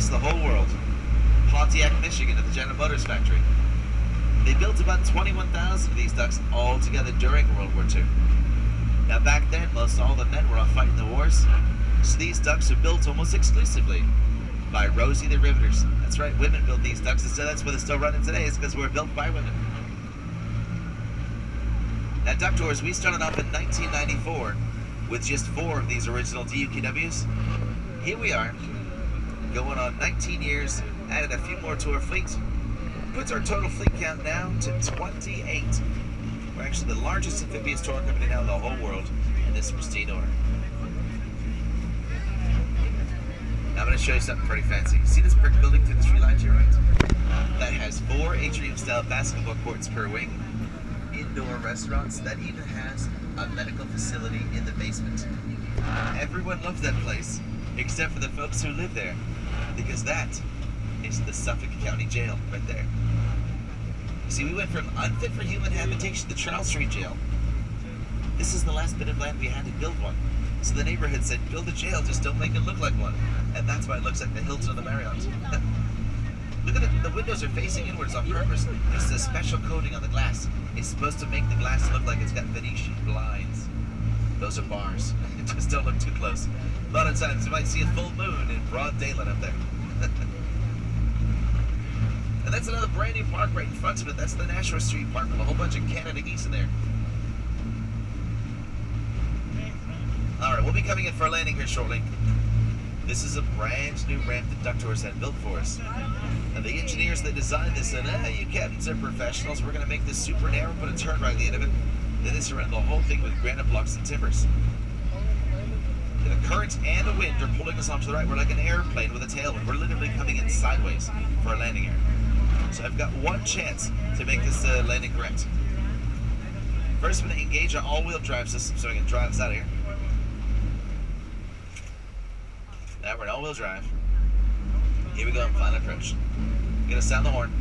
face the whole world. Pontiac, Michigan at the General Motors factory. They built about 21,000 of these ducks all together during World War II. Now back then, most all the men were off fighting the wars, so these ducks are built almost exclusively by Rosie the Riveters. That's right, women build these ducks, so that's why they're still running today, is because we're built by women. Now duck tours, we started off in 1994 with just 4 of these original DUKWs. Here we are, going on 19 years, added a few more to our fleet. Puts our total fleet count now to 28. We're actually the largest amphibious tour company now in the whole world in this pristine order. Now I'm going to show you something pretty fancy. See this brick building to the tree line to your right? That has 4 atrium-style basketball courts per wing, indoor restaurants, that even has a medical facility in the basement. Everyone loves that place, except for the folks who live there, because that is the Suffolk County Jail right there. See, we went from unfit for human habitation to Charles Street Jail. This is the last bit of land we had to build one. So the neighborhood said, build a jail, just don't make it look like one. And that's why it looks like the Hilton or the Marriott. Look at it, the windows are facing inwards on purpose. This is a special coating on the glass. It's supposed to make the glass look like it's got Venetian blinds. Those are bars. Just don't look too close. A lot of times you might see a full moon in broad daylight up there. And that's another brand new park right in front of it. That's the Nashua Street Park with a whole bunch of Canada geese in there. Alright, we'll be coming in for a landing here shortly. This is a brand new ramp that Duck Tours had built for us. And the engineers that designed this said, you captains are professionals, we're going to make this super narrow, put a turn right at the end of it. Then they surround the whole thing with granite blocks and timbers. And the current and the wind are pulling us off to the right. We're like an airplane with a tailwind. We're literally coming in sideways for a landing area. So I've got one chance to make this landing correct. First, I'm going to engage our all-wheel drive system so I can drive us out of here. Now we're in all-wheel drive. Here we go on final approach. Gonna sound the horn.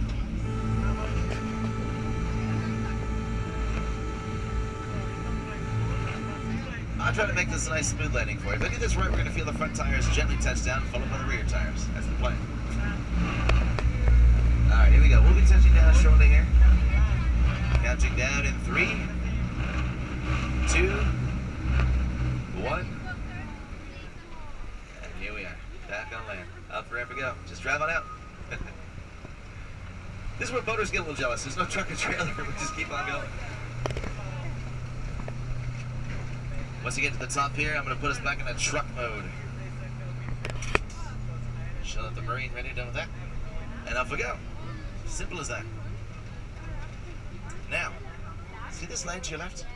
I'm trying to make this a nice smooth landing for you. If I do this right, we're gonna feel the front tires gently touch down, followed by the rear tires. That's the plan. Alright, here we go. We'll be touching down shortly here. Counting down in 3, 2, 1. And here we are. Back on land. Up the ramp we go. Just drive on out. This is where boaters get a little jealous. There's no truck or trailer. We'll just keep on going. Once you get to the top here, I'm going to put us back in a truck mode. Shut up the marine, ready, done with that. And off we go. Simple as that. Now, see this line to your left?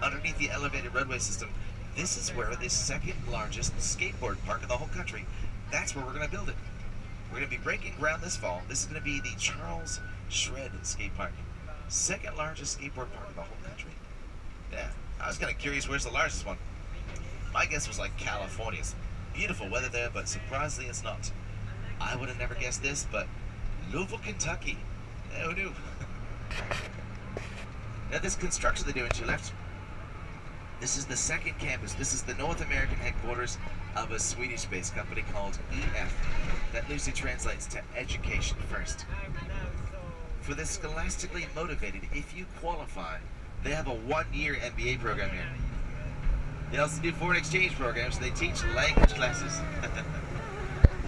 Underneath the elevated roadway system, this is where the second largest skateboard park in the whole country. That's where we're going to build it. We're going to be breaking ground this fall. This is going to be the Charles Shred Skate Park. Second largest skateboard park in the whole country. Yeah, I was kind of curious where's the largest one. My guess was like California. It's beautiful weather there, but surprisingly it's not. I would have never guessed this, but Louisville, Kentucky. Yeah, who knew? Now this construction they're doing to your left, this is the second campus. This is the North American headquarters of a Swedish-based company called EF. That loosely translates to education first. For the scholastically motivated, if you qualify, they have a 1-year MBA program here. They also do foreign exchange programs. They teach language classes.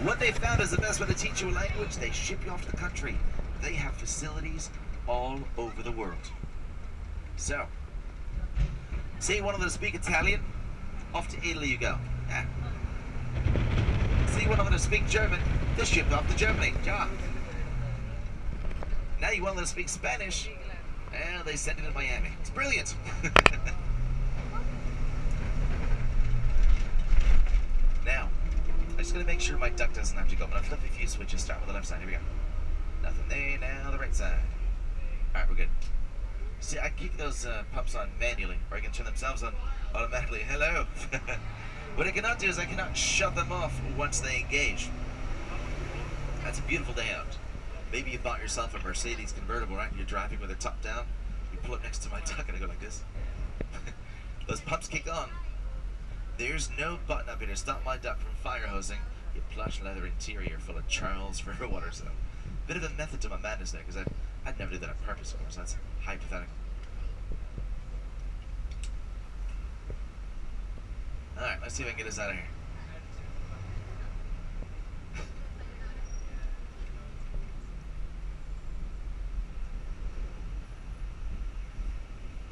What they found is the best way to teach you a language, they ship you off to the country. They have facilities all over the world. So, say you want to speak Italian, off to Italy you go. Yeah. Say you want to speak German, they're shipped off to Germany. Ja. Now you want to speak Spanish, well, they send it to Miami. It's brilliant. Now, I'm just going to make sure my duck doesn't have to go. I'm going to flip a few switches, start with the left side. Here we go. Nothing there, now the right side. Alright, we're good. See, I keep those pumps on manually, or I can turn themselves on automatically. Hello! What I cannot do is I cannot shut them off once they engage. That's a beautiful day out. Maybe you bought yourself a Mercedes convertible, right? You're driving with it top down. You pull up next to my duck and I go like this. Those pumps kick on. There's no button up here to stop my duck from fire hosing Your plush leather interior full of Charles River water. So, bit of a method to my madness there, because I'd never do that on purpose, of course. That's hypothetical. Alright, let's see if I can get us out of here.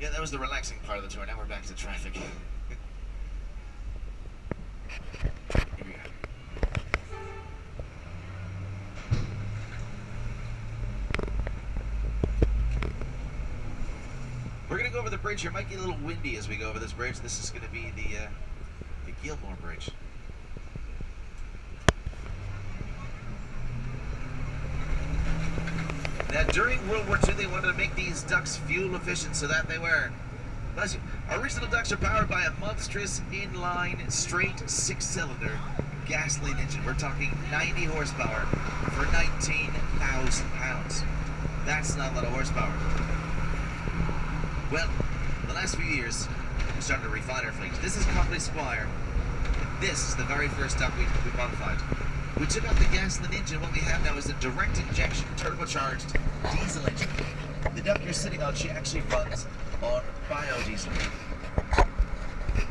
Yeah, that was the relaxing part of the tour. Now we're back to traffic. Here we go. We're going to go over the bridge here. It might get a little windy as we go over this bridge. This is going to be the Gilmore Bridge. Now, during World War II, they wanted to make these ducts fuel efficient so that they were. Original ducts are powered by a monstrous inline, straight 6-cylinder gasoline engine. We're talking 90 horsepower for 19,000 pounds. That's not a lot of horsepower. Well, the last few years, we started to refine our fleet. This is Company Squire. This is the very first duct we modified. We took out the gasoline engine. What we have now is a direct injection, turbocharged diesel engine. The duct you're sitting on, she actually runs on biodiesel.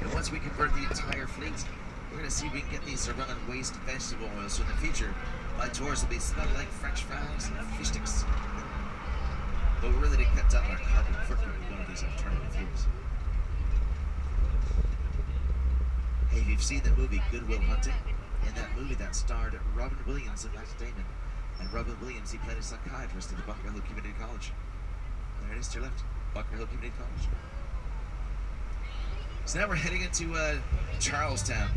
And once we convert the entire fleet, we're going to see if we can get these to run on waste vegetable oil. So in the future, my tours will be smelling like French fries and fish sticks. But we're really to cut down our carbon footprint with one of these alternative fuels. Hey, if you've seen the movie Good Will Hunting, in that movie that starred Robin Williams and Matt Damon. And Robin Williams, he played a psychiatrist at the Bunker Hill Community College. There it is to your left, Bunker Hill Community College. So now we're heading into Charlestown.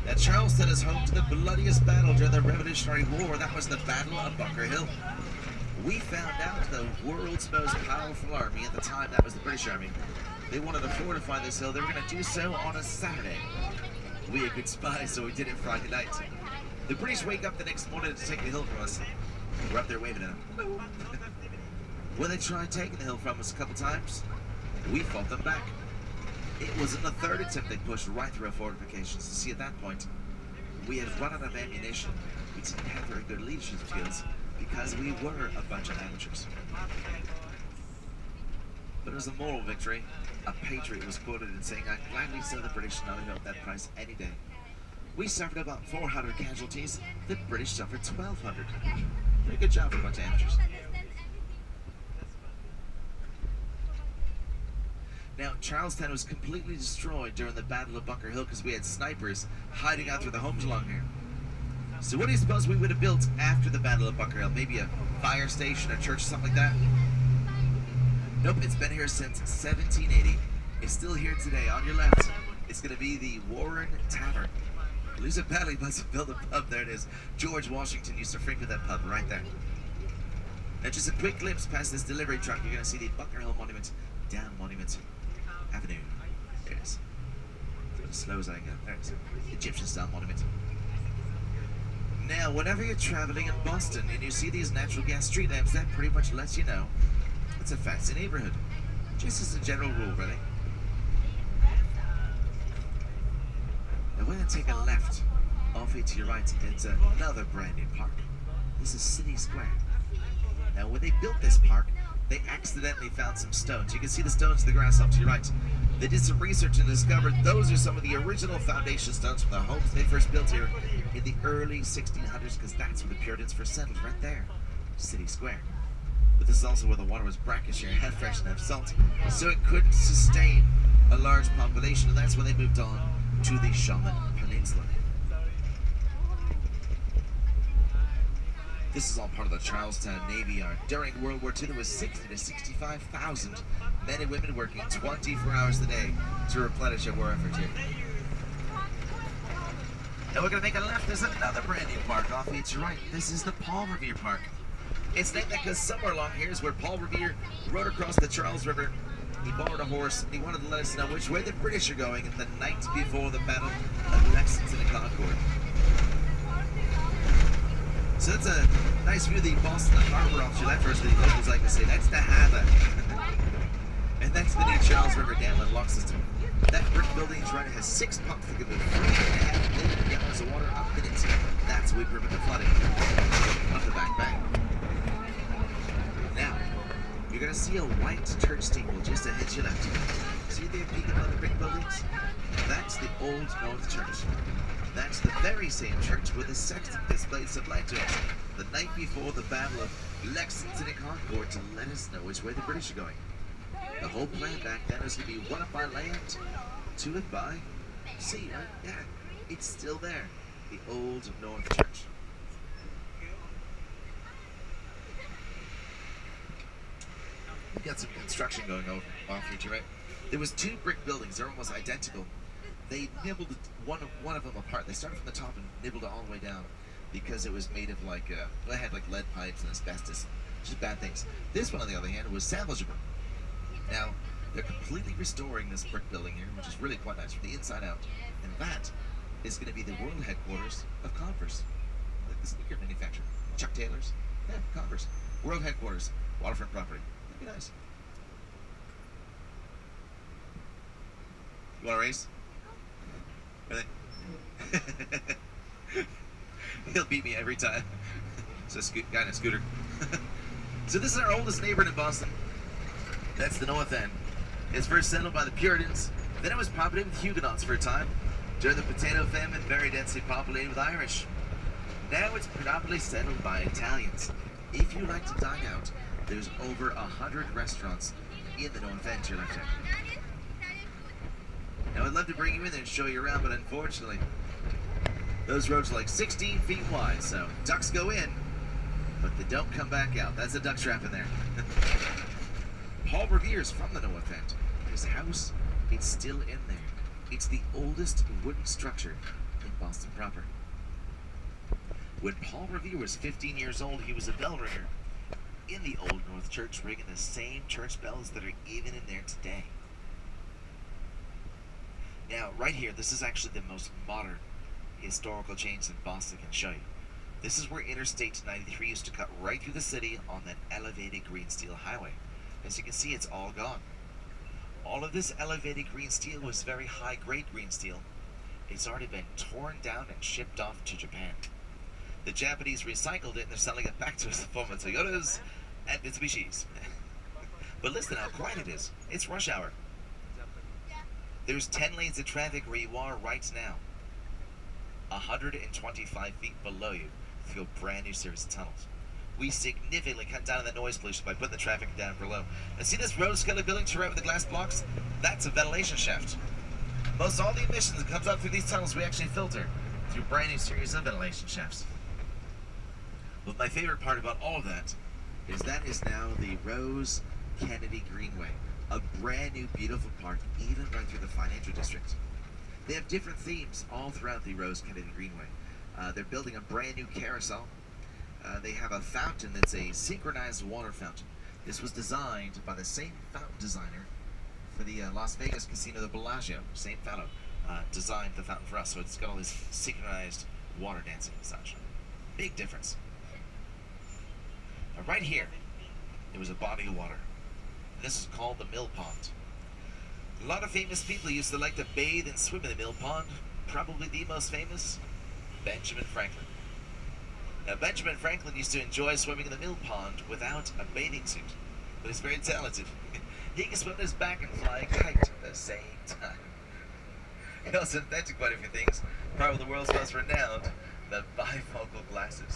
Now Charlestown is home to the bloodiest battle during the Revolutionary War. That was the Battle of Bunker Hill. We found out the world's most powerful army at the time, that was the British Army. They wanted to fortify this hill. They were going to do so on a Saturday. We are good spies, so we did it Friday night. The British wake up the next morning to take the hill from us. We're up there waving at them. When they tried taking the hill from us a couple times, we fought them back. It was in the third attempt they pushed right through our fortifications. You see, at that point, we had run out of ammunition. We didn't have very good leadership skills because we were a bunch of amateurs. But it was a moral victory. A patriot was quoted in saying, "I'd gladly sell the British nothing at that price any day." We suffered about 400 casualties. The British suffered 1,200. Pretty good job for a bunch of amateurs. Now, Charlestown was completely destroyed during the Battle of Bunker Hill because we had snipers hiding out through the homes along here. So what do you suppose we would have built after the Battle of Bunker Hill? Maybe a fire station, a church, something like that? Nope, it's been here since 1780. It's still here today. On your left, it's going to be the Warren Tavern. Lose it badly, but build a pub. There it is. George Washington used to frequent that pub right there. Now, just a quick glimpse past this delivery truck. You're going to see the Bunker Hill Monument down Monument Avenue. There it is. As slow as I can go. There it is. Egyptian-style monument. Now, whenever you're traveling in Boston and you see these natural gas street lamps, that pretty much lets you know it's a fancy neighborhood. Just as a general rule, really. Now, when I take a left off here to your right, it's another brand new park. This is City Square. Now, when they built this park, they accidentally found some stones. You can see the stones in the grass off to your right. They did some research and discovered those are some of the original foundation stones from the homes they first built here in the early 1600s, because that's where the Puritans first settled, right there, City Square. But this is also where the water was brackish here, half fresh and half salty, so it couldn't sustain a large population, and that's when they moved on to the Shaman Peninsula. This is all part of the Charlestown Navy Yard. During World War II, there was 60 to 65,000 men and women working 24 hours a day to replenish our war effort here. Now we're going to make a left. There's another brand new park off here to your right. This is the Paul Revere Park. It's named that because somewhere along here is where Paul Revere rode across the Charles River. He borrowed a horse, and he wanted to let us know which way the British are going the night before the Battle of Lexington and Concord. So that's a nice view of the Boston Harbor off to your left. First, the locals like to say, that's the harbor. And that's the new Charles River Dam and lock system. That brick building is right. It has 6 pumps that can move 3.5 million gallons of water a minute. That's how we prevent the flooding of the Back Bay. Now, you're going to see a white church steeple just ahead to your left. See there peeking on the brick buildings? That's the Old North Church. That's the very same church where the sexton displayed some light to us the night before the Battle of Lexington and Concord to let us know which way the British are going. The whole plan back then was to be 1 up by land, 2 live by sea, right? Yeah, it's still there. The Old North Church. We've got some construction going on here too, right? There was 2 brick buildings. They're almost identical. They nibbled one of them apart. They started from the top and nibbled it all the way down because it was made of like, it had like lead pipes and asbestos, just bad things. This one, on the other hand, was salvageable. Now, they're completely restoring this brick building here, which is really quite nice from the inside out. And that is going to be the world headquarters of Converse, like the sneaker manufacturer. Chuck Taylor's, yeah, Converse. World headquarters, waterfront property. That'd be nice. You want to race? Really? He'll beat me every time. It's a guy in a scooter. So this is our oldest neighborhood in Boston. That's the North End. It's first settled by the Puritans. Then it was populated with Huguenots for a time. During the potato famine, very densely populated with Irish. Now it's predominantly settled by Italians. If you like to dine out, there's over 100 restaurants in the North End to your left hand. Now I'd love to bring you in there and show you around, but unfortunately, those roads are like 16 feet wide, so ducks go in, but they don't come back out. That's a duck trap in there. Paul Revere's from the North End. His house, it's still in there. It's the oldest wooden structure in Boston proper. When Paul Revere was 15 years old, he was a bell ringer in the Old North Church, ringing the same church bells that are even in there today. Now, right here, this is actually the most modern historical change that Boston can show you. This is where Interstate 93 used to cut right through the city on that elevated green steel highway. As you can see, it's all gone. All of this elevated green steel was very high-grade green steel. It's already been torn down and shipped off to Japan. The Japanese recycled it and they're selling it back to us in the form of Toyotas and Mitsubishis. But listen how quiet it is. It's rush hour. There's 10 lanes of traffic where you are right now. 125 feet below you through a brand new series of tunnels. We significantly cut down on the noise pollution by putting the traffic down below. And see this rose-colored building to right with the glass blocks? That's a ventilation shaft. Most all the emissions that comes up through these tunnels we actually filter through a brand new series of ventilation shafts. But my favorite part about all of that is now the Rose Kennedy Greenway. A brand new beautiful park, even right through the financial district. They have different themes all throughout the Rose Kennedy Greenway. They're building a brand new carousel. They have a fountain that's a synchronized water fountain. This was designed by the same fountain designer for the Las Vegas casino, the Bellagio. Same fellow designed the fountain for us, so it's got all this synchronized water dancing and such. Big difference. Now right here, there was a body of water. This is called the Mill Pond. A lot of famous people used to like to bathe and swim in the Mill Pond. Probably the most famous, Benjamin Franklin. Now, Benjamin Franklin used to enjoy swimming in the Mill Pond without a bathing suit, but he's very talented. He can swim his back and fly a kite at the same time. He also invented quite a few things. Probably the world's most renowned, the bifocal glasses.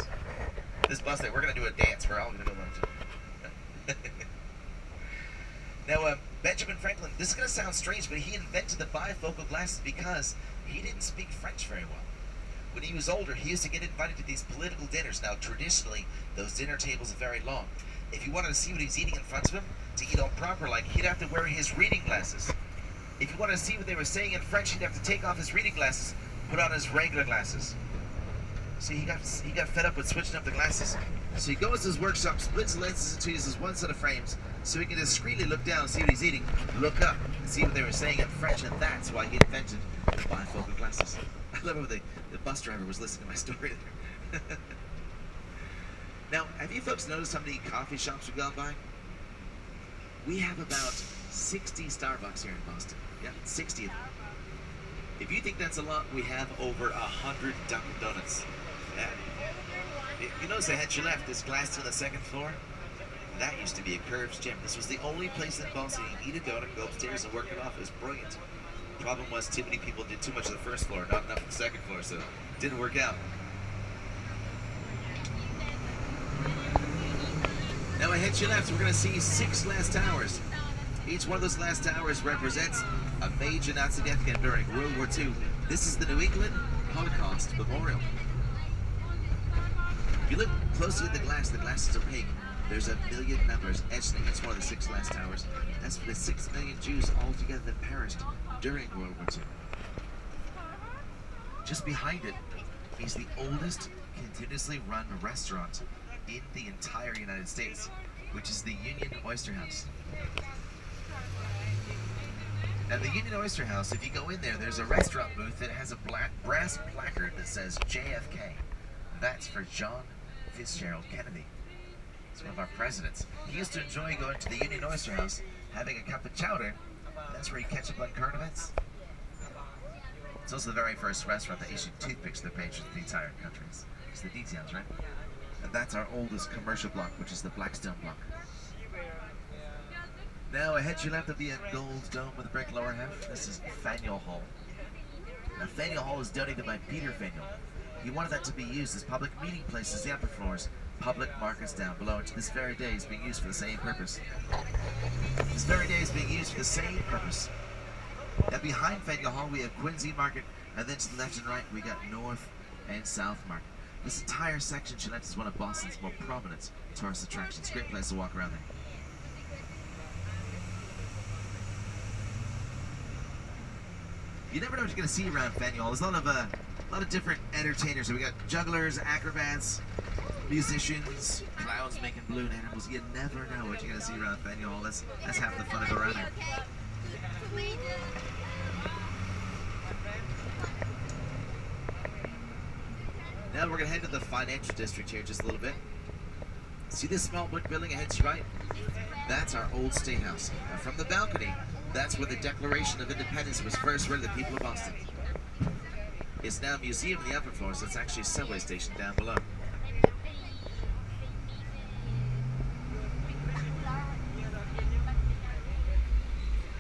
This bus day, we're going to do a dance. We're all going to go lunch. Now, Benjamin Franklin, this is going to sound strange, but he invented the bifocal glasses because he didn't speak French very well. When he was older, he used to get invited to these political dinners. Now, traditionally, those dinner tables are very long. If you wanted to see what he's eating in front of him, to eat all proper like, he'd have to wear his reading glasses. If you wanted to see what they were saying in French, he'd have to take off his reading glasses, put on his regular glasses. See, he got fed up with switching up the glasses. So he goes to his workshop, splits the lenses into uses one set of frames, so he can discreetly look down and see what he's eating, look up and see what they were saying in French, and that's why he invented the bifocal glasses. I love how the bus driver was listening to my story there. Now, have you folks noticed how many coffee shops we've gone by? We have about 60 Starbucks here in Boston. Yeah, 60 of them. If you think that's a lot, we have over 100 Dunkin' Donuts. Yeah. You notice ahead to your left, this glass on the second floor? That used to be a Curves gym. This was the only place in Boston you could eat a donut, go upstairs and work it off. It was brilliant. Problem was too many people did too much of the first floor, not enough of the second floor, so it didn't work out. Now ahead to your left, we're going to see 6 glass towers. Each one of those glass towers represents a major Nazi death camp during World War II. This is the New England Holocaust Memorial. If you look closely at the glass is opaque. There's 1 million numbers etched in each one of the 6 glass towers. That's for the 6 million Jews altogether that perished during World War II. Just behind it is the oldest continuously run restaurant in the entire United States, which is the Union Oyster House. Now the Union Oyster House, if you go in there, there's a restaurant booth that has a brass placard that says JFK. That's for John Fitzgerald Kennedy. He's one of our presidents. He used to enjoy going to the Union Oyster House, having a cup of chowder. That's where he catch up on current events. It's also the very first restaurant that issued toothpicks to their patrons in the entire country. It's the details, right? And that's our oldest commercial block, which is the Blackstone block. Now ahead to your left of the gold dome with the brick lower half, this is Faneuil Hall. Now Faneuil Hall is donated by Peter Faneuil. He wanted that to be used as public meeting places, the upper floors, public markets down below, and to this very day is being used for the same purpose. This very day is being used for the same purpose. Now behind Faneuil Hall we have Quincy Market, and then to the left and right we got North and South Market. This entire section, Gillette, is one of Boston's more prominent tourist attractions. Great place to walk around there. You never know what you're going to see around Faneuil Hall. There's a lot of different entertainers. So we got jugglers, acrobats, musicians, clowns making balloon animals. You never know what you're going to see around Faneuil Hall. That's half the fun of around here. Now we're going to head to the financial district here just a little bit. See this small brick building ahead to your right? That's our old State House. And from the balcony, that's where the Declaration of Independence was first read to the people of Boston. It's now a museum in the upper floor, so it's actually a subway station down below.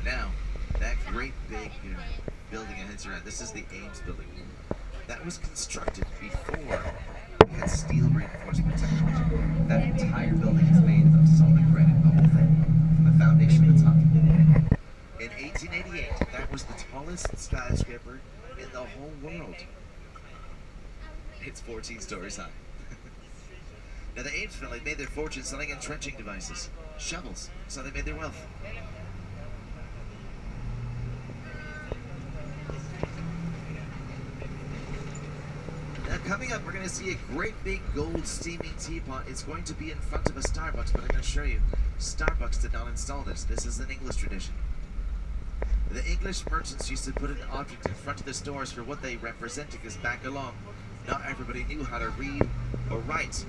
Now, that great big building ahead to your right, this is the Ames building. That was constructed before we had steel reinforcement technology. That entire building is made of solid granite, the whole thing, from the foundation to the top. In 1888, that was the tallest skyscraper in the whole world. It's 14 stories high. Now the Ames family made their fortune selling entrenching devices, shovels, so they made their wealth. Coming up, we're going to see a great big gold steaming teapot. It's going to be in front of a Starbucks, but I'm going to show you. Starbucks did not install this. This is an English tradition. The English merchants used to put an object in front of the stores for what they represented, because back along, not everybody knew how to read or write.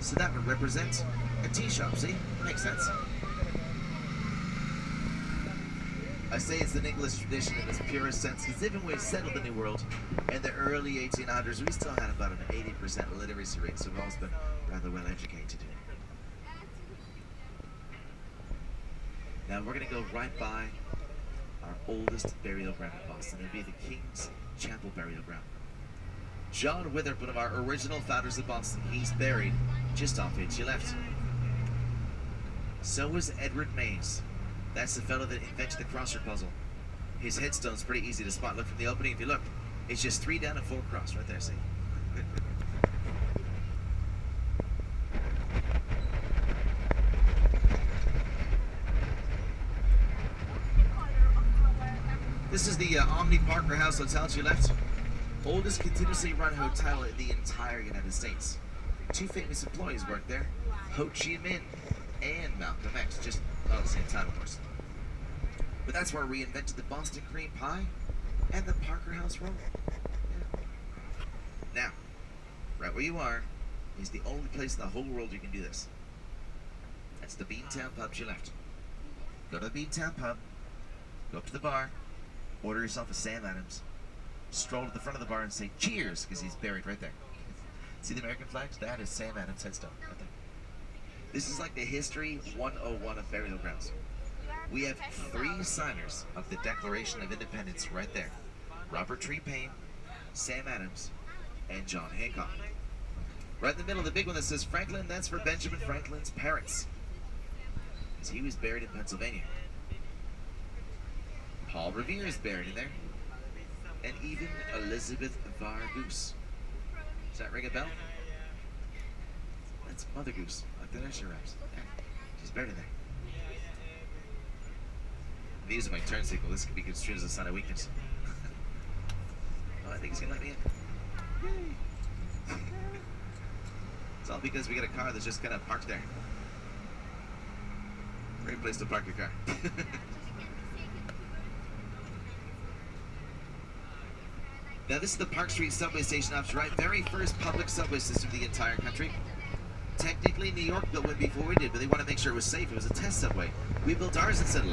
So that would represent a tea shop, see? Makes sense. I say it's an English tradition in its purest sense, because even when we settled the New World in the early 1800s, we still had about an 80% literacy rate, so we've always been rather well educated. Now we're going to go right by our oldest burial ground in Boston. It'll be the King's Chapel burial ground. John Winthrop, one of our original founders of Boston, he's buried just off to your left. So was Edward Mays. That's the fellow that invented the crossword puzzle. His headstone's pretty easy to spot. Look from the opening. If you look, it's just 3 down and 4 across right there, see? This is the Omni Parker House Hotel to your left. Oldest continuously run hotel in the entire United States. 2 famous employees work there, Ho Chi Minh and Malcolm X, just not at the same time, of course. But that's where we invented the Boston cream pie and the Parker House roll. Yeah. Now, right where you are is the only place in the whole world you can do this. That's the Beantown Pub to your left. Go to the Beantown Pub, go up to the bar, order yourself a Sam Adams, stroll to the front of the bar and say cheers, because he's buried right there. See the American flags? That is Sam Adams' headstone right there. This is like the History 101 of Fairfield Grounds. We have 3 signers of the Declaration of Independence right there. Robert Tree Payne, Sam Adams, and John Hancock. Right in the middle, the big one that says Franklin, that's for Benjamin Franklin's parents, as he was buried in Pennsylvania. Paul Revere is buried in there. And even Elizabeth Vargoose. Does that ring a bell? That's Mother Goose, like the nursery rhymes. Yeah, she's buried in there. These are my turn signal. This could be construed as a sign of weakness. Oh, I think he's gonna let me in. Yay. It's all because we got a car that's just kind of parked there. Great place to park your car. Now this is the Park Street subway station off to right. Very first public subway system in the entire country. Technically New York built one before we did, but they want to make sure it was safe. It was a test subway. We built ours instead of